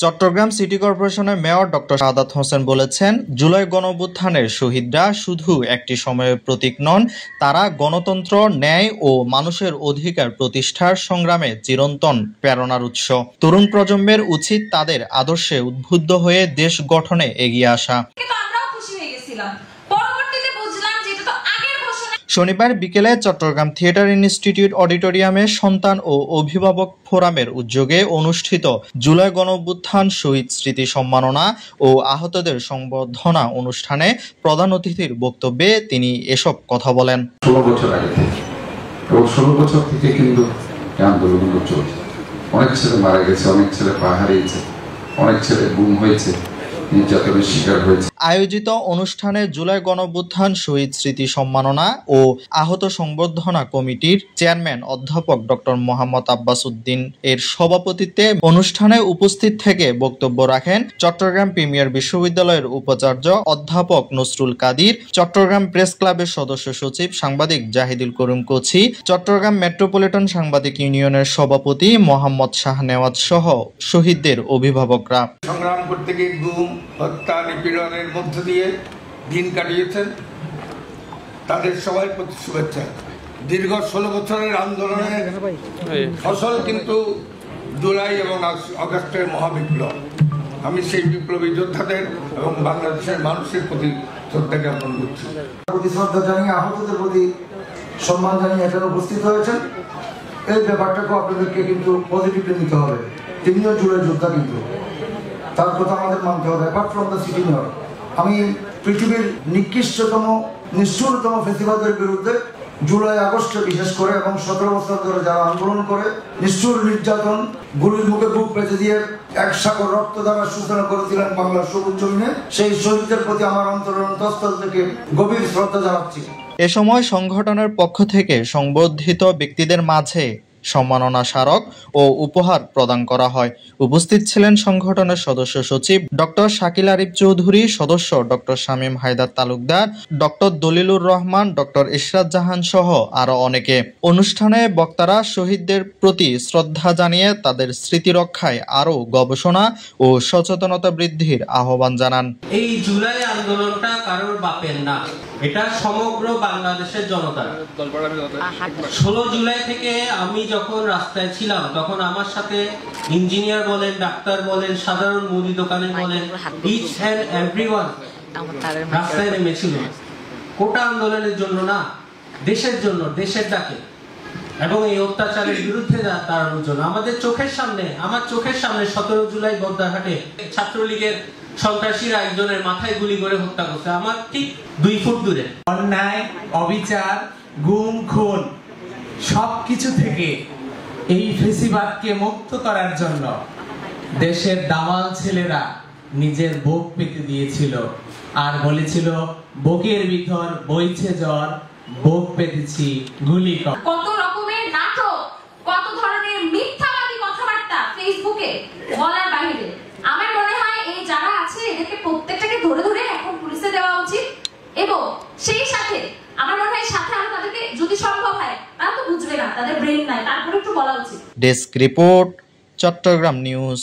Chittagong city কর্পোরেশনের mayor doctor Saadat Hossain বলেছেন, জুলাই গণঅভ্যুত্থানের শহীদরা শুধু একটি সময়ের প্রতীক নন, তারা গণতন্ত্র, ন্যায় ও মানুষের অধিকার প্রতিষ্ঠার সংগ্রামে চিরন্তন প্রেরণার উৎস। তরুণ প্রজন্মের উচিত তাদের আদর্শে উদ্বুদ্ধ হয়ে দেশ গঠনে এগিয়ে আসা। শনিবার বিকেলে চট্টগ্রাম থিয়েটার ইনস্টিটিউট অডিটোরিয়ামে সন্তান ও অভিভাবক ফোরামের উদ্যোগে অনুষ্ঠিত জুলাই গণঅভ্যুত্থান শহীদ স্মৃতি সম্মাননা ও আহতদের সংবর্ধনা অনুষ্ঠানে প্রধান অতিথির বক্তব্যে তিনি এসব কথা বলেন। 16 বছর আগে থেকে 16 বছর থেকে কিন্তু আন্দোলনগুলো চলছে। অনেক ছেলে মারা গেছে, অনেক ছেলে পা হারিয়েছে, অনেক ছেলে গুম হয়েছে, নির্যাতনের শিকার হয়েছে। আয়োজিত অনুষ্ঠানে জুলাই গণঅভ্যুত্থান শহীদ স্মৃতি সম্মাননা ও আহত সংবর্ধনা কমিটির চেয়ারম্যান অধ্যাপক ডক্টর মোহাম্মদ আব্বাস উদ্দিন এর সভাপতিত্বে অনুষ্ঠানে উপস্থিত থেকে বক্তব্য রাখেন চট্টগ্রাম প্রিমিয়ার বিশ্ববিদ্যালয়ের উপাচার্য অধ্যাপক নসরুল কাদির, চট্টগ্রাম প্রেস ক্লাবের সদস্য সচিব সাংবাদিক জাহিদুল করিম কোচি, চট্টগ্রাম মেট্রোপলিটন সাংবাদিক ইউনিয়নের সভাপতি মোহাম্মদ শাহনেওয়াজ সহ শহীদদের অভিভাবকরা। সংগ্রাম করতে গিয়ে গুম, হত্যা, নিপীড়নের মধ্য দিয়ে দিন কাটিয়েছেন, তাদের সবাই প্রতি শুভেচ্ছা। দীর্ঘ 16 বছরের আন্দোলনের ফসল কিন্তু জুলাই এবং আগস্টের মহাবিপ্লব। আমি সেই বিপ্লবী যোদ্ধাদের এবং বাংলাদেশের মানুষের প্রতি শ্রদ্ধা জ্ঞাপন করছি। প্রতি শ্রদ্ধা জানিয়ে আহতদের প্রতি সম্মান জানিয়ে এখানে উপস্থিত হয়েছেন। এই ব্যাপারটাকে আপনাদেরকে কিন্তু পজিটিভলি নিতে হবে। তিনিও জুলাই যোদ্ধা, কিন্তু তার কথা আমাদের মানতে হবে। Apart from the city mayor, আমি পৃথিবীর নিকৃষ্টতম নিষ্ঠুরতম ফেসিবাদের বিরুদ্ধে জুলাই আগস্টে বিশেষ করে এবং 17 বছর ধরে যারা আন্দোলন করে নিষ্ঠুর নির্যাতন, গুলির মুখে বুক পেতে দিয়ে এক সাগর রক্ত দ্বারা সূচনা করেছিলেন বাংলার সবুজ জমিনে, সেই শহীদদের প্রতি আমার অন্তরের অন্তঃস্থল থেকে গভীর শ্রদ্ধা জানাচ্ছি। এ সময় সংগঠনের পক্ষ থেকে সংবর্ধিত ব্যক্তিদের মাঝে সম্মাননা স্মারক ও উপহার প্রদান করা হয়। উপস্থিত ছিলেন সংগঠনের সদস্য সচিব ডক্টর শাকিল আরিফ চৌধুরী, সদস্য doctor Shamim Haider Talukdar, doctor Dalilur Rahman, doctor Ishrat Jahan সহ আরো অনেকে। অনুষ্ঠানে বক্তারা শহীদদের প্রতি শ্রদ্ধা জানিয়ে তাদের স্মৃতি রক্ষায় আরো গবেষণা ও সচেতনতা বৃদ্ধির আহ্বান জানান। এই জুলাই আন্দোলনটা কারোর বাপের না, এটা সমগ্র বাংলাদেশের জনতার। 16 জুলাই থেকে আমি যখন রাস্তায় ছিলাম তখন আমার সাথে ইঞ্জিনিয়ার বলেন, ডাক্তার বলেন, সাধারণ মুদি দোকানে বলেন, ইচ এন্ড এভরিওয়ান রাস্তায় নেমেছিল কোটা আন্দোলনের জন্য না, দেশের জন্য, দেশের ডাকে এবং এই অত্যাচারের বিরুদ্ধে দাঁড়ানোর জন্য। আমাদের চোখের সামনে, আমার চোখের সামনে 17 জুলাই বদ্দারহাটে ছাত্রলীগের সন্ত্রাসীরা একজনের মাথায় গুলি করে হত্যা করছে, আমার ঠিক 2 ফুট দূরে। অন্যায়, অবিচার, গুম, খুন সবকিছু থেকে এই ফেসিবাদকে মুক্ত করার জন্য দেশের দামাল ছেলেরা নিজের বুক পেতে দিয়েছিল আর বলেছিল, বুকের ভিতর বইছে জ্বর, বুক পেতেছি গুলি কর। কত রকমের নাটক, কত ধরনের মিথ্যাবাদী কথাবার্তা ফেসবুকে বলার বাইরে আমার মনে হয় এই যারা আছে এদেরকে প্রত্যেকটাকে ধরে ধরে এখন পুলিশে দেওয়া উচিত। এবং সেই সাথে আমার মনে হয় সাথে আরো তাদেরকে যদি সম্ভব হয়, তারা তো বুঝবে না, তাদের ব্রেন নাই, তারপরে একটু বলা উচিত। Desk report, Chittagong news.